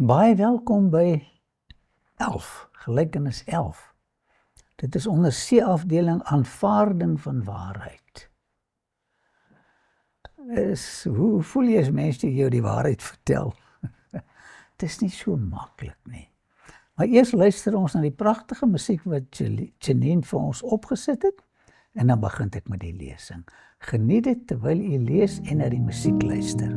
Baie welkom by 11, gelykenis 11. Dit is onder C-afdeling aanvaarding van waarheid. Hoe voel jy as mens die jou die waarheid vertel? Het is nie so maklik nie. Maar eers luister ons na die pragtige musiek wat Janine vir ons opgesit het, en dan begin ek met die lesing. Geniet dit terwyl jy lees en na die musiek luister.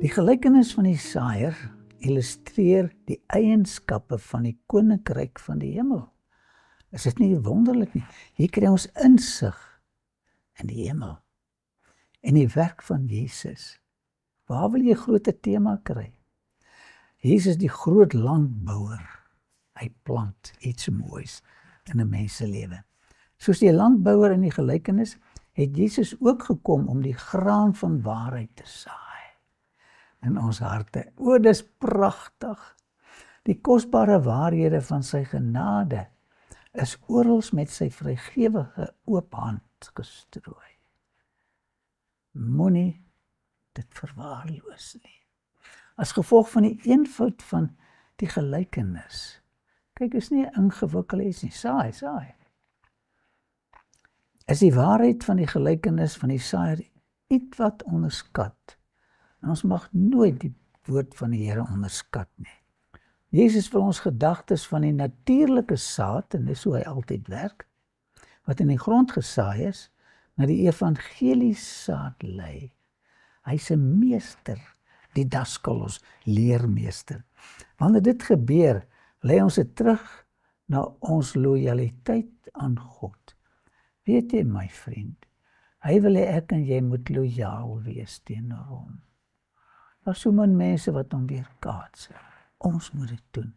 Die gelykenis van die saaiër illustreer die eienskappe van die koninkryk van die hemel. Is dit nie wonderlik nie? Hier kry ons insig in die hemel en die werk van Jesus. Waar wil jy groter tema kry? Jesus is die groot landbouer. Hy plant iets moois in 'n mens se lewe. Soos die landbouer in die gelykenis, het Jesus ook gekom om die graan van waarheid te saai in ons harte. O, dis pragtig. Die kosbare waarhede van sy genade is oral met sy vrygewige oop hand gestrooi. Moenie dit verwaarloos nie. As gevolg van die eenvoud van die gelykenis. Kyk, is nie ingewikkeld iets nie. Saai. Is die waarheid van die gelykenis van die saaiër ietwat onderskat. En ons mag nooit die woord van die Here onderskat nie. Jesus wil ons gedagtes van die natuurlike saad, en dis hoe hy altyd werk, wat in die grond gesaai is, na die evangelie saad lei. Hy's 'n meester, die daskalos, leermeester. Wanneer dit gebeur, lei ons dit terug na ons lojaliteit aan God. Weet jy, my vriend, hy wil hê ek en jy moet lojaal wees teenoor hom. Daar is so min mense wat hom weerkaats. Ons moet dit doen.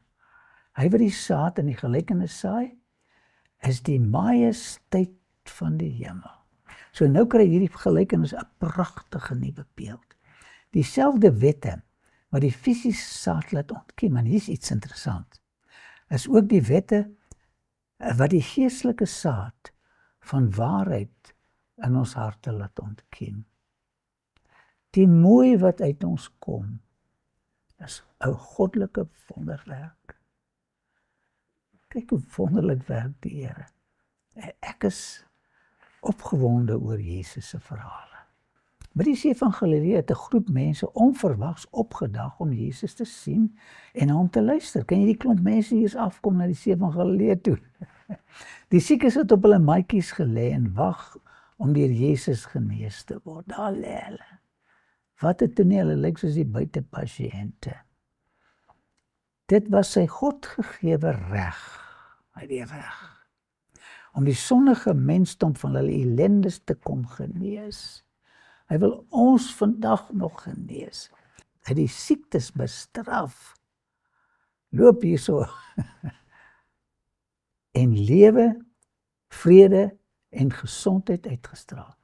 Hy wat die saad in die gelykenis saai, is die majesteit van die hemel. So nou kry hierdie gelykenis 'n pragtige nuwe beeld. Dieselfde wette wat die fisiese saad laat ontkiem, en hier is iets interessant, is ook die wette wat die geestelike saad van waarheid in ons harte laat ontkiem. Die mooi wat uit ons kom, is 'n goddelike wonderwerk. Kyk hoe wonderlik werk die Here. Ek is opgewonde oor Jesus se verhale. By die see van Galilea het 'n groep mense onverwags opgedag om Jesus te sien en hom te luister. Kan jy die klomp mense hier afkom na die see van Galilea toe? Die siekes het op hulle matjies gelê en wag om deur Jesus genees te word. Daar lê hulle. Wat 'n toneel, hulle lyk soos die buitepasiënte. Dit was sy Godgegewe reg, hy het die reg, om die sondige mensdom van hulle ellendes te kom genees. Hy wil ons vandag nog genees. Hy het die siektes bestraf. Loop hierso en lewe, vrede en gesondheid uitgestraal.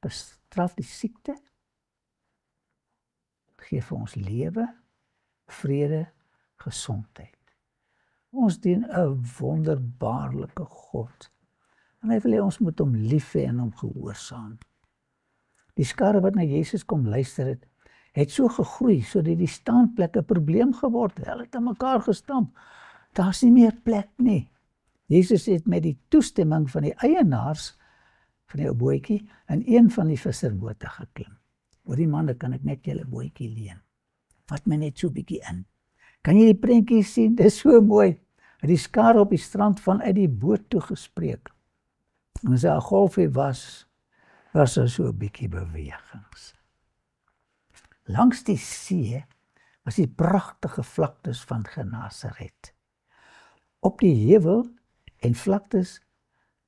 Bestraf die siekte, gee vir ons lewe, vrede, gesondheid. Ons dien 'n wonderbaarlike God. En hy wil hê ons moet hom lief hê en hom gehoorsaam. Die skare wat na Jesus kom luister het so gegroei sodat die staanplek 'n probleem geword het. Hulle het aan mekaar gestamp. Daar's nie meer plek nie. Jesus het met die toestemming van die eienaars van die ou bootjie in een van die visserbote geklim. Hoorie manne, kan ek net julle bootjie leen? Vat my net so 'n bietjie in. Kan jy die prentjie sien? Dis so mooi. Het die skare op die strand vanuit die boot toe gespreek. En as daar 'n golfie was daar so 'n bietjie bewegings. Langs die see was die pragtige vlaktes van Genasaret. Op die heuwel en vlaktes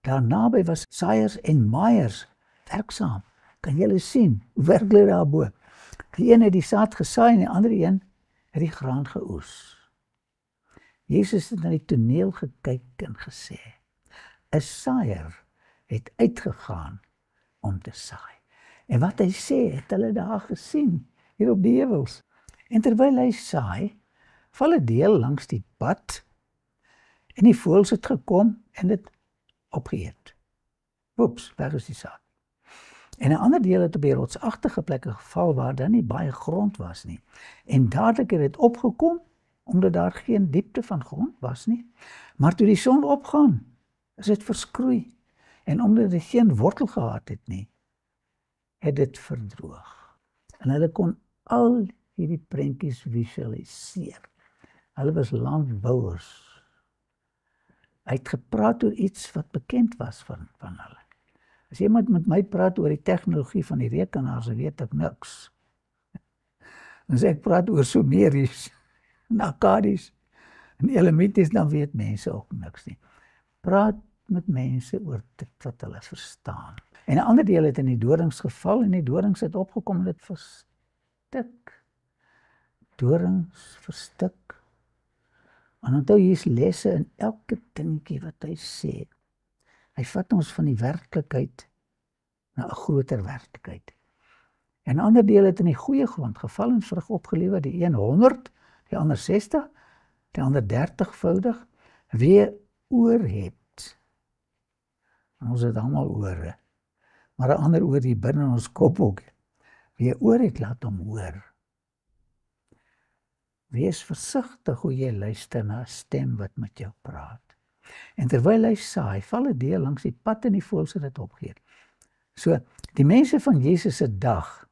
daar naby was saaiers en maaiers werksaam. Kan julle sien, hoe werk hulle daarbo? Die een het die saad gesaai en die ander een het die graan geoes. Jesus het na die toneel gekyk en gesê, 'n saaier het uitgegaan om te saai. En wat hy sê, het hulle daar gesien, hier op die heuwels. En terwyl hy saai, val 'n deel langs die pad, en die voëls het gekom en dit opgeëet. Oeps, weg is die saad. En 'n ander deel het op die rotsagtige plekke geval waar daar nie baie grond was nie. En dadelik het dit opgekom, omdat daar geen diepte van grond was nie. Maar toe die son opgaan, is dit verskroei. En omdat dit geen wortel gehad het nie, het dit verdroog. En hulle kon al hierdie prentjies visualiseer. Hulle was landbouers. Hy het gepraat oor iets wat bekend was van hulle. As iemand met my praat oor die tegnologie van die rekenaars, dan weet ek niks. En as ek praat oor Sumeries, en Akkadies, en Elamities, dan weet mense ook niks nie. Praat met mense oor dit wat hulle verstaan. En 'n ander deel het in die dorings geval, en die dorings het opgekom en dit verstik. Dorings verstik. En onthou, hier is lesse in elke dingetjie wat hy sê. Hy vat ons van die werklikheid na 'n groter werklikheid. En 'n ander deel het in die goeie grond geval en vrug opgelewer, die een 100, die ander 60, die ander 30voudig, wie oor het. En ons het almal ore, maar 'n ander oor hier binne in ons kop ook. Wie oor het, laat hom hoor. Wees versigtig hoe jy luister na 'n stem wat met jou praat. En terwyl hy saai, val 'n deel langs die pad en die voëls het dit opgeëet. So, die mense van Jesus se dag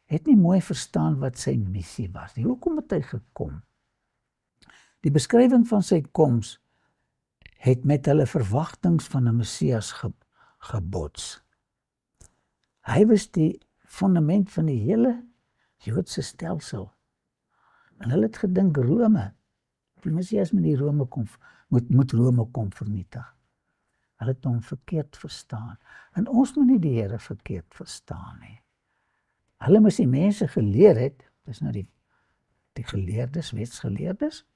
het nie mooi verstaan wat sy missie was nie. Hoekom het hy gekom? Die beskrywing van sy koms het met hulle verwagtinge van 'n Messias gebots. Hy was die fundament van die hele Joodse stelsel. En hulle het gedink Rome, die Messias moet Rome kom vernietig. Hulle het hom verkeerd verstaan. En ons moet nie die Here verkeerd verstaan nie. Hulle moes die mense geleer het, dis nou die geleerdes, wetsgeleerdes,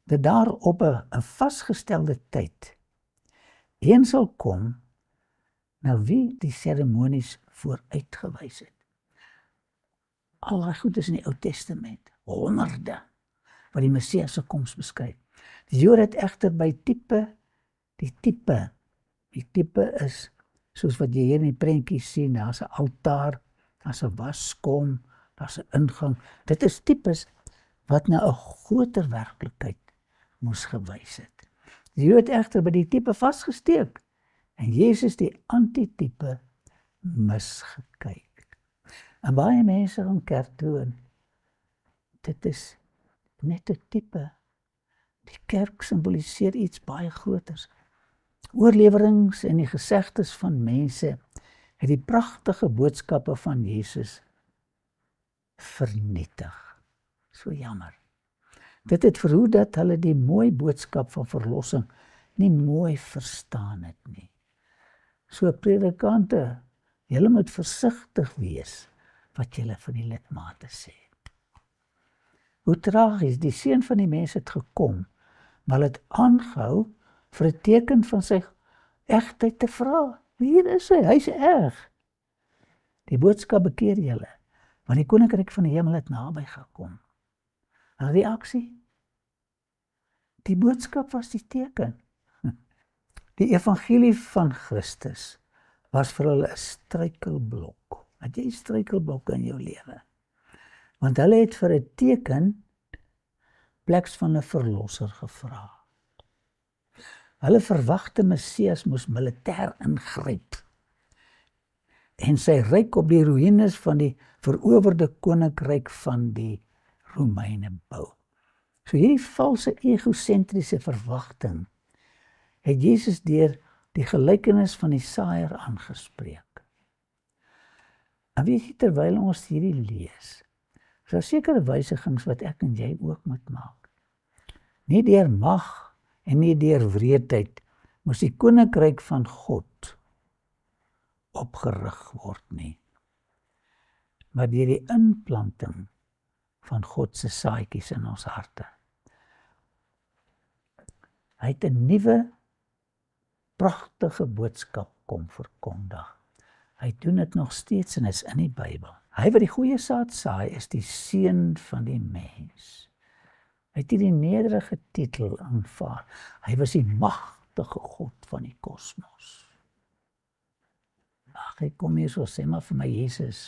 dat daar op 'n vasgestelde tyd een sal kom na wie die seremonies vooruitgewys het. Al daai goed is in die Ou Testament, honderde, wat die Messias se koms beskryf. Die Jode het egter by die tipe is, soos wat jy hier in die prentjie sien, daar's 'n altaar, daar's 'n waskom, daar's 'n ingang. Dit is tipes wat na 'n groter werklikheid moes gewys het. Die Jode het egter by die tipe vasgesteek, en Jezus die antitype misgekyk. En baie mense gaan kerk toe, en dit is net 'n tipe. Die kerk symboliseer iets baie groters. Oorlewerings en die gesegdes van mense het die pragtige boodskappe van Jesus vernietig. So jammer. Dit het verhoed dat hulle die mooi boodskap van verlossing nie mooi verstaan het nie. So predikante, julle moet versigtig wees wat julle van die lidmate sê. Hoe tragies, die Seun van die Mens het gekom, maar het aangehou vir 'n teken van sy egtheid te vra. Hier is hy's erg. Die boodskap bekeer julle, want die koninkryk van die hemel het naby gekom. En reaksie? Die boodskap was die teken. Die evangelie van Christus was vir hulle 'n struikelblok. Het jy struikelblokke in jou lewe? Want hulle het vir 'n teken pleks van 'n verlosser gevra. Hulle verwagte Messias moes militêr ingryp en sy ryk op die ruïnes van die verowerde koninkryk van die Romeine bou. So hierdie valse egosentriese verwagting het Jesus deur die gelykenis van die saaiër aangespreek. En weet jy, terwyl ons hierdie lees, is daar sekere wysigings wat ek en jy ook moet maak. Nie deur mag en nie deur wreedheid moes die koninkryk van God opgerig word nie, maar deur die inplanting van God se saadjies in ons harte. Hy het 'n nuwe pragtige boodskap kom verkondig. Hy doen dit nog steeds en is in die Bybel. Hy wat die goeie saad saai is die Seun van die Mens. Hy het hierdie nederige titel aanvaar. Hy was die magtige God van die kosmos. Ag, ek kom hier so sê maar vir my Jesus.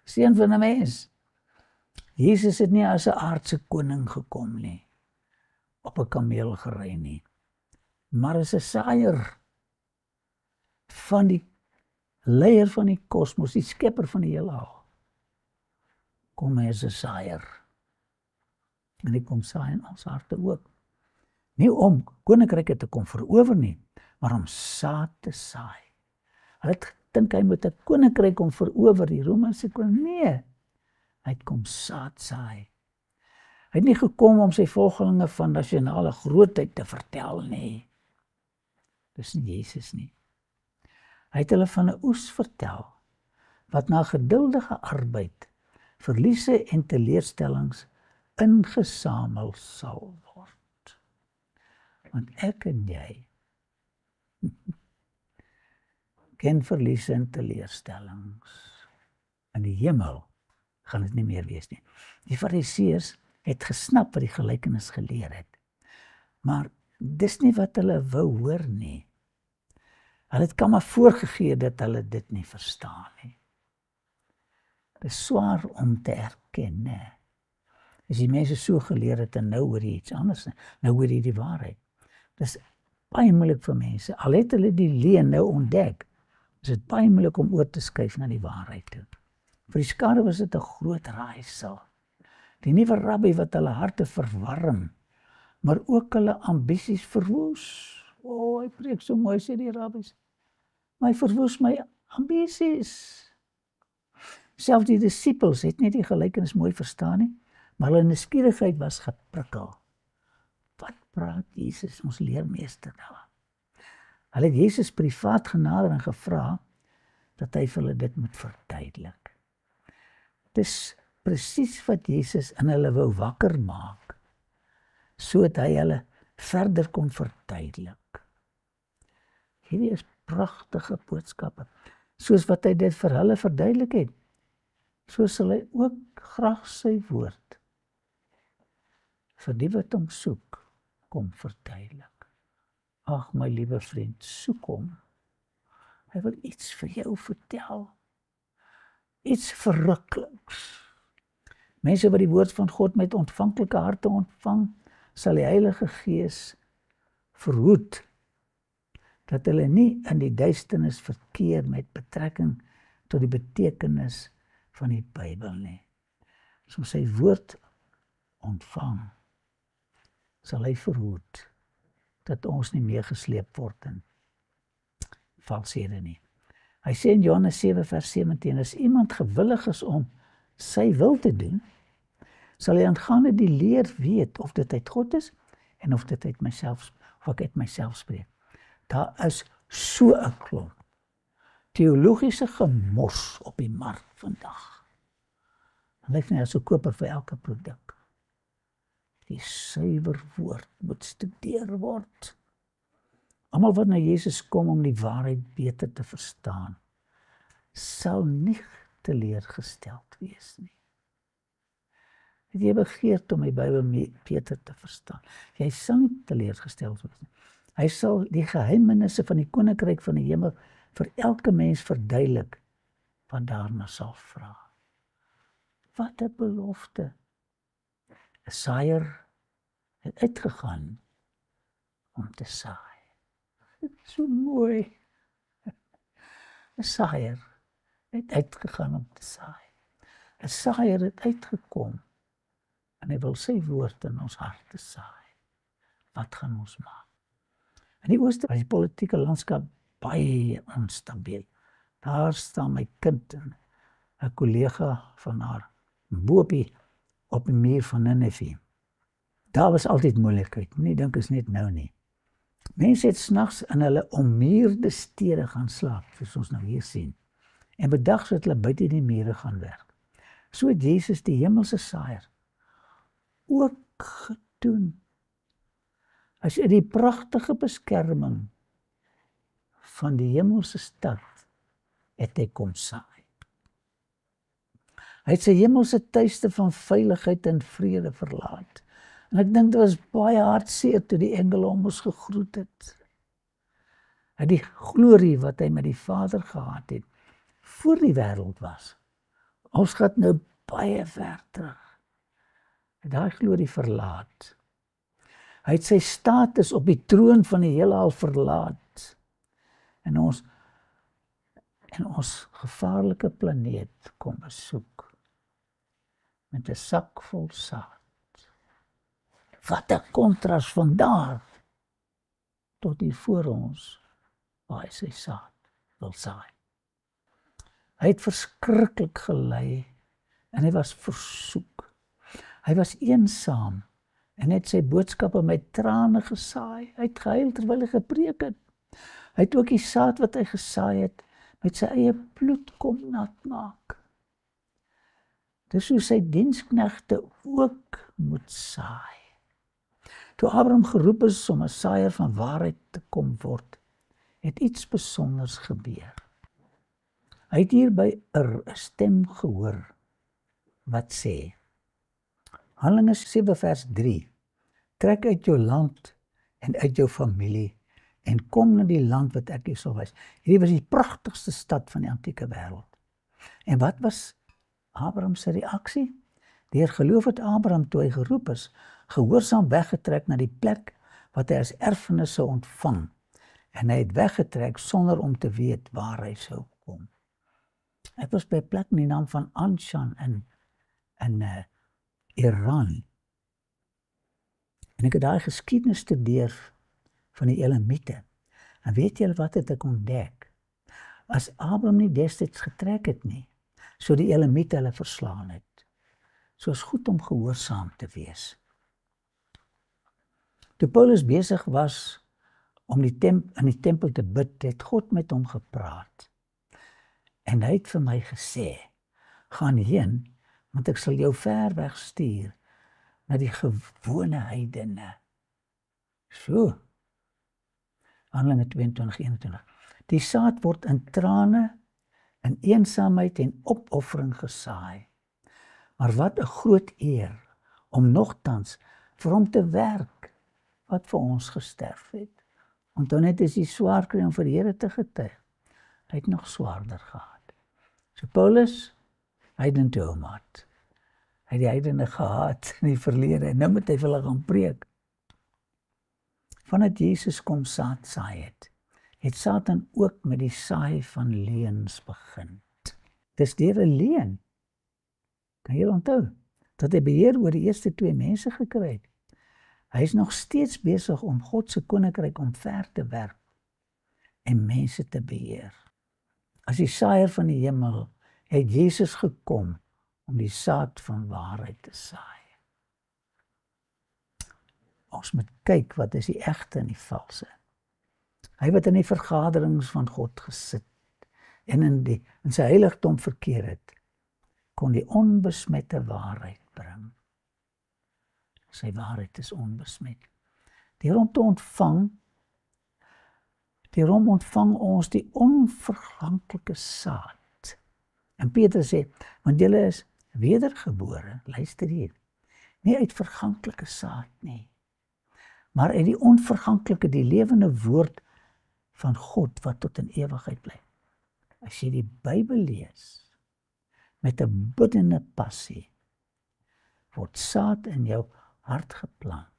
Seun van 'n mens. Jesus het nie as 'n aardse koning gekom nie, op 'n kameel gery nie, maar as 'n saaiër van die leier van die kosmos, die skepper van die heelal. Kom hy as 'n saaiër. En hy kom saai in ons harte ook. Nie om koninkryke te kom verower nie, maar om saad te saai. Hulle het gedink hy moet 'n koninkryk kom verower, die Romeinse koning. Nee, hy het kom saad saai. Hy het nie gekom om sy volgelinge van nasionale grootheid te vertel nie. Dis nie Jesus nie. Hy het hulle van 'n oes vertel, wat na geduldige arbeid, verliese en teleurstellings ingesamel sal word. Want ek en jy ken verliese en teleurstellings. In die hemel gaan dit nie meer wees nie. Die Fariseërs het gesnap wat die gelykenis geleer het. Maar dis nie wat hulle wou hoor nie. Hulle het kan maar voorgegee dat hulle dit nie verstaan nie. Dit is swaar om te erken, né? As die mense so geleer het en nou hoor jy iets anders, nou hoor jy die waarheid. Dit is baie moeilik vir mense. Al het hulle die leuen nou ontdek, is dit baie moeilik om oor te skuif na die waarheid toe. Vir die skare was dit 'n groot raaisel. Die nuwe rabbi wat hulle harte verwarm, maar ook hulle ambisies verwoes. Hy preek so mooi, sê die rabbies. Maar hy verwoes my ambisies. Selfs die disippels het nie die gelykenis mooi verstaan nie, maar hulle nuuskierigheid was geprikkel. Wat praat Jesus, ons leermeester daar? Hulle het Jesus privaat genader en gevra dat hy vir hulle dit moet verduidelik. Dis presies wat Jesus in hulle wou wakker maak, sodat hy hulle verder kon verduidelik. Hierdie is pragtige boodskappe. Soos wat hy dit vir hulle verduidelik het, so sal hy ook graag sy woord vir die wat hom soek, kom verduidelik. Ag, my liewe vriend, soek hom. Hy wil iets vir jou vertel. Iets verrukkeliks. Mense wat die woord van God met ontvanklike harte ontvang, sal die Heilige Gees verhoed dat hulle nie in die duisternis verkeer met betrekking tot die betekenis van die Bybel nie. As ons sy woord ontvang, sal hy verhoed dat ons nie meer gesleep word in valshede nie. Hy sê in Johannes 7 vers 17, as iemand gewillig is om sy wil te doen, sal hy aangaande die leer weet of dit uit God is en of dit uit myself, of ek uit myself spreek. Daar is so 'n klomp teologiese gemors op die mark vandag. Dan lyk nie as 'n koper vir elke produk. Die suiwer woord moet studeer word. Almal wat na Jesus kom om die waarheid beter te verstaan, sal nie teleurgesteld wees nie. Het jy begeerd om die Bybel beter te verstaan? Jy sal nie teleurgesteld wees nie. Hy sal die geheimenisse van die koninkryk van die hemel vir elke mens verduidelik wat daarna sal vra. Wat 'n belofte. 'n Saaier het uitgegaan om te saai. Dit is so mooi. 'n Saaier het uitgegaan om te saai. 'n Saaier het uitgekom en hy wil sy woord in ons harte saai. Wat gaan ons maak? In die ooste was die politieke landskap baie onstabiel. Daar staan my kind en 'n kollega van haar bo op die muur van Nineve. Daar was altyd moeilikheid. Moenie dink is net nou nie. Mense het snags in hulle ommuurde stede gaan slaap, soos ons nou hier sien. En bedags het hulle buite die mure gaan werk. So het Jesus die hemelse saaier ook gedoen. As in die pragtige beskerming van die hemelse stad het hy kom saai. Hy het sy hemelse tuiste van veiligheid en vrede verlaat. En ek dink dit was baie hartseer toe die engele hom ons gegroet het. En die glorie wat hy met die Vader gehad het, voor die wêreld was. Ons gaan nou baie ver terug. Hy het daai glorie verlaat. Hy het sy status op die troon van die heelal verlaat. En ons gevaarlike planeet kom besoek. Met 'n sak vol saad. Wat 'n kontras van daar tot hier voor ons, waar hy sy saad wil saai. Hy het verskriklik gelei en hy was versoek. Hy was eensaam en het sy boodskappe met trane gesaai. Hy het gehuil terwyl hy gepreek het. Hy het ook die saad wat hy gesaai het met sy eie bloed kom nat maak. Dis hoe sy diensknegte ook moet saai. Toe Abraham geroep is om 'n saaier van waarheid te kom word, het iets besonders gebeur. Hy het hier by 'n stem gehoor wat sê, Handelinge 7 vers 3, trek uit jou land en uit jou familie en kom na die land wat ek jou sal wys. Hierdie was die pragtigste stad van die antieke wêreld. En wat was Abraham se reaksie? Deur geloof het Abraham, toe hy geroep is, gehoorsaam weggetrek na die plek wat hy as erfenis sou ontvang. En hy het weggetrek sonder om te weet waar hy sou kom. Ek was by 'n plek in die naam van Anshan in Iran. En ek het daai geskiedenis studeer van die Elamiete. En weet julle wat het ek ontdek? As Abraham nie destyds getrek het nie, sou die Elamiete hulle verslaan het. So is goed om gehoorsaam te wees. Toe Paulus besig was om in die tempel te bid, het God met hom gepraat. En hy het vir my gesê, gaan heen, want ek sal jou ver weg stuur na die gewone heidene. So, Handelinge 22:21. Die saad word in trane, in eensaamheid en opoffering gesaai. Maar wat 'n groot eer om nogtans vir hom te werk wat vir ons gesterf het. Onthou net is die swaar kry om vir die Here te getuig. Hy het nog swaarder gehad. So Paulus, heiden toe hom. Hy het die heidene gehaat in die verlede en nou moet hy vir hulle gaan preek. Vandat Jesus kom saad saai het Satan ook met die saai van leuns begin. Dis deur 'n leuen. Kan jy onthou dat hy beheer oor die eerste 2 mense gekry het? Hy is nog steeds besig om God se koninkryk omver te werp en mense te beheer. As die saaier van die hemel, het Jesus gekom om die saad van waarheid te saai. Ons moet kyk wat is die egte en die valse. Hy wat in die vergaderings van God gesit en in sy heiligdom verkeer het, kon die onbesmette waarheid bring. Sy waarheid is onbesmet. Deur hom ontvang ons die onverganklike saad. En Petrus sê, want julle is wedergebore, luister hier, nie uit verganklike saad nie, maar uit die onverganklike, die lewende woord van God wat tot in ewigheid bly. As jy die Bybel lees met 'n biddende passie, word saad in jou hart geplant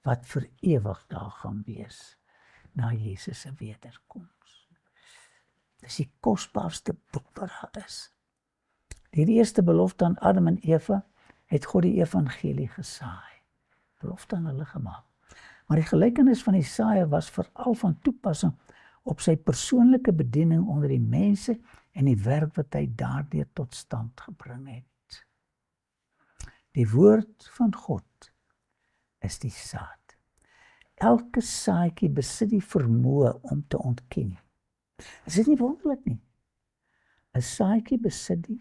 wat vir ewig daar gaan wees na Jesus se wederkoms. Dis die kosbaarste boek wat daar is. Die eerste belofte aan Adam en Eva het God die evangelie gesaai. Belofte aan hulle gemaak. Maar die gelykenis van die saaier was veral van toepassing op sy persoonlike bediening onder die mense en die werk wat hy daardeur tot stand gebring het. Die woord van God is die saad. Elke saadjie besit die vermoë om te ontkiem. Is dit nie wonderlik nie? 'n Saadjie besit die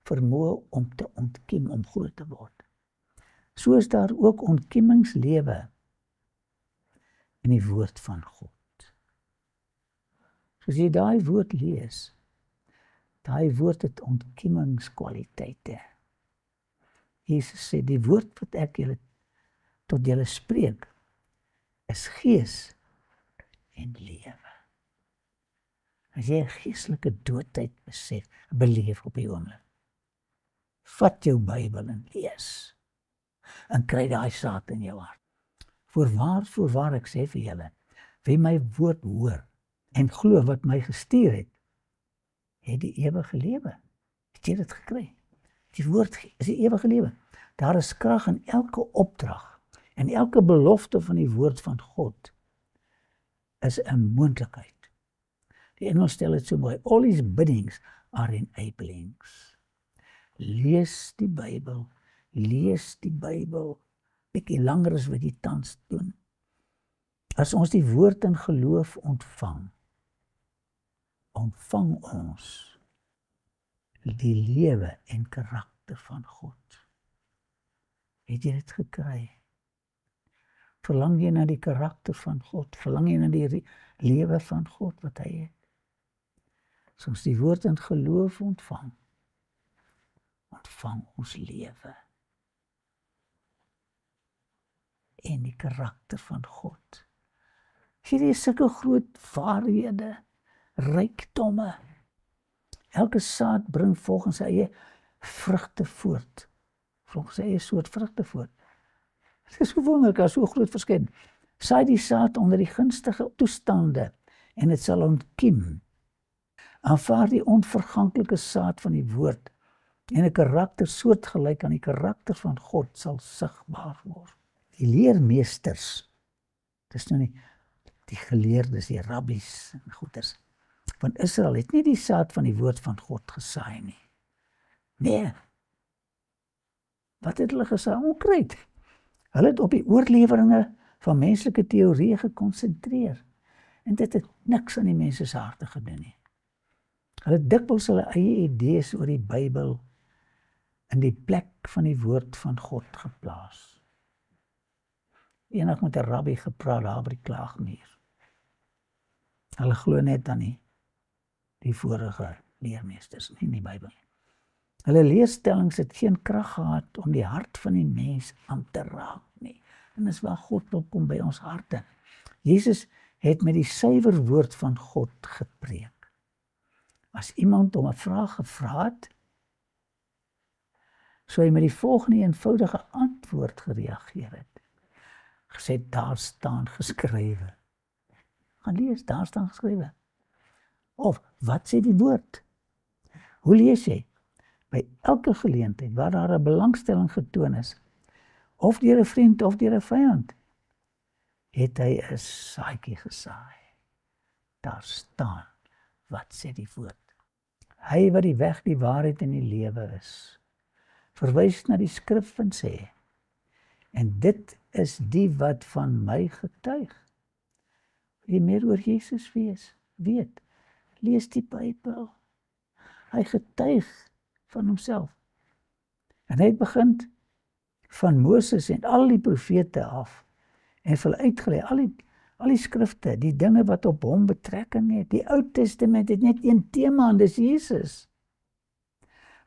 vermoë om te ontkiem, om groot te word. So is daar ook ontkiemingslewe in die woord van God. As jy daai woord lees, daai woord het ontkiemingskwaliteite. Jesus sê, die woord wat ek tot julle spreek, is gees en lewe. As jy 'n geestelike doodheid beleef op die oomblik, vat jou Bybel en lees, en kry daai saad in jou hart. Voorwaar ek sê vir julle, wie my woord hoor, en glo wat my gestuur het die ewige lewe. Het jy dit gekry? Die woord is die ewige lewe. Daar is krag in elke opdrag, en elke belofte van die woord van God is 'n moontlikheid. Die Engels stel dit so mooi, all his biddings are enablings. Lees die Bybel, bietjie langer as wat jy tans doen. As ons die woord in geloof ontvang ons die lewe en karakter van God. Het jy dit gekry? Verlang jy na die karakter van God? Verlang jy na die lewe van God wat hy het? As ons die woord in geloof ontvang ons lewe en die karakter van God. Hierdie is sulke groot waarhede, rykdomme. Elke saad bring volgens sy eie vrugte voort. Volgens sy eie soort vrugte voort. Dit is so wonderlik, as so groot verskyn. Saai die saad onder die gunstige toestande en dit sal ontkiem. Aanvaar die onverganklike saad van die woord en 'n karakter soortgelyk aan die karakter van God sal sigbaar word. Die leermeesters, dis nou nie die geleerdes, die rabbies en goeters van Israel het nie die saad van die woord van God gesaai nie. Nee. Wat het hulle gesaai? Onkruid. Hulle het op die oorleweringe van menslike teorieë gekonsentreer. En dit het niks aan die mense se harte gedoen nie. Hulle het dikwels hulle eie idees oor die Bybel in die plek van die woord van God geplaas. Eendag met 'n rabbi gepraat daar by die klaagmuur. Hulle glo net aan die vorige leermeesters, nie in die Bybel. Hulle leerstellings het geen krag gehad om die hart van die mens aan te raak nie. En dis waar God wil kom by ons harte. Jesus het met die suiwer woord van God gepreek. As iemand hom 'n vraag gevra het, sou hy met die volgende eenvoudige antwoord gereageer het. Gesê, daar staan geskrywe. Gaan lees, daar staan geskrywe. Of, wat sê die woord? Hoe lees jy? By elke geleentheid waar daar 'n belangstelling getoon is, of deur 'n vriend of deur 'n vyand, het hy 'n saadjie gesaai. Daar staan Wat sê die woord? Hy wat die weg, die waarheid en die lewe is, verwys na die skrif en sê, en dit is die wat van my getuig. Wil jy meer oor Jesus weet, lees die Bybel. Hy getuig van homself. En hy het begin van Moses en al die profete af, en vir hulle uitgelei, al die skrifte, die dinge wat op hom betrekking het. Die Ou Testament het net een tema, en dis Jesus.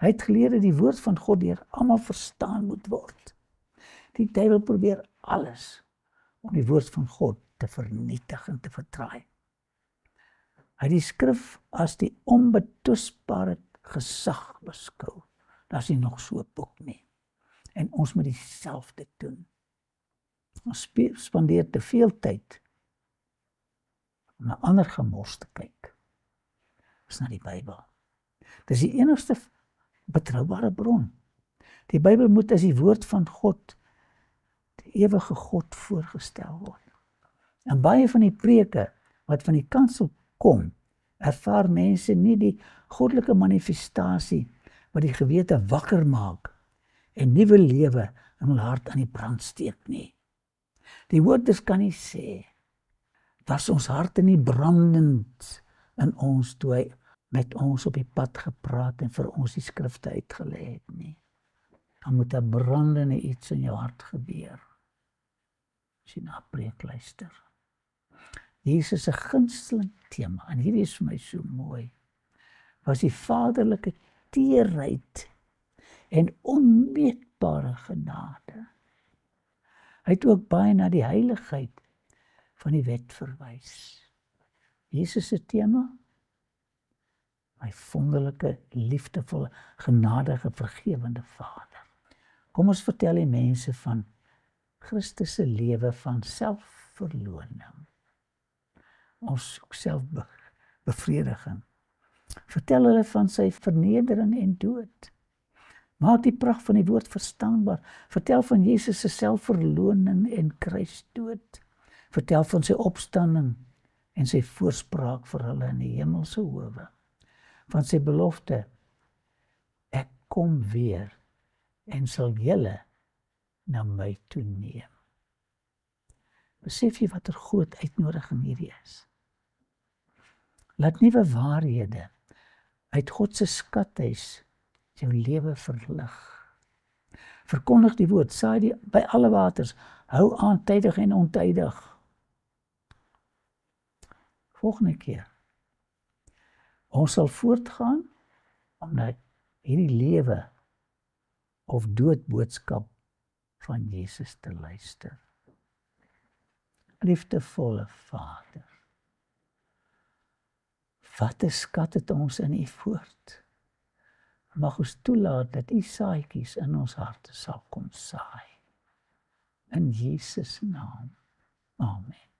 Hy het geleer dat die woord van God deur almal verstaan moet word. Die duiwel probeer alles om die woord van God te vernietig en te vertraai. Hy het die skrif as die onbetwisbare gesag beskou. Daar is nie nog so 'n boek nie. En ons moet dieselfde doen. Ons spandeer te veel tyd om na ander gemors te kyk. Dis na die Bybel. Dis die enigste betroubare bron. Die Bybel moet as die woord van God, die ewige God, voorgestel word. En baie van die preke wat van die kansel kom, ervaar mense nie die goddelike manifestasie wat die gewete wakker maak en nuwe lewe in hul hart aan die brand steek nie. Die woorders kan nie sê, was ons harte nie brandend in ons toe hy met ons op die pad gepraat en vir ons die skrifte uitgelê het nie. Dan moet 'n brandende iets in jou hart gebeur. As jy na 'n preek luister. Jesus se gunsteling tema, en hierdie is vir my so mooi, was die vaderlike teerheid en onmeetbare genade. Hy het ook baie na die heiligheid van die wet verwys. Jesus se tema, my wonderlike, liefdevolle, genadige, vergewende Vader. Kom ons vertel die mense van Christus se lewe van selfverloning. Ons selfbevrediging. Vertel hulle van sy vernedering en dood. Maak die pragt van die woord verstaanbaar. Vertel van Jesus se selfverloning en kruisdood. Vertel van sy opstanding en sy voorspraak vir hulle in die hemelse howe. Van sy belofte, ek kom weer en sal julle na my toe neem. Besef jy wat 'n groot uitnodiging hierdie is? Laat nuwe waarhede uit God se skathuis jou lewe verlig. Verkondig die woord, saai die by alle waters, hou aan tydig en ontydig. Volgende keer, ons sal voortgaan om na hierdie lewe of doodboodskap van Jesus te luister. Liefdevolle Vader, wat 'n skat het ons in u woord. Mag ons toelaat dat u saadjies in ons harte sal kom saai. In Jesus naam. Amen.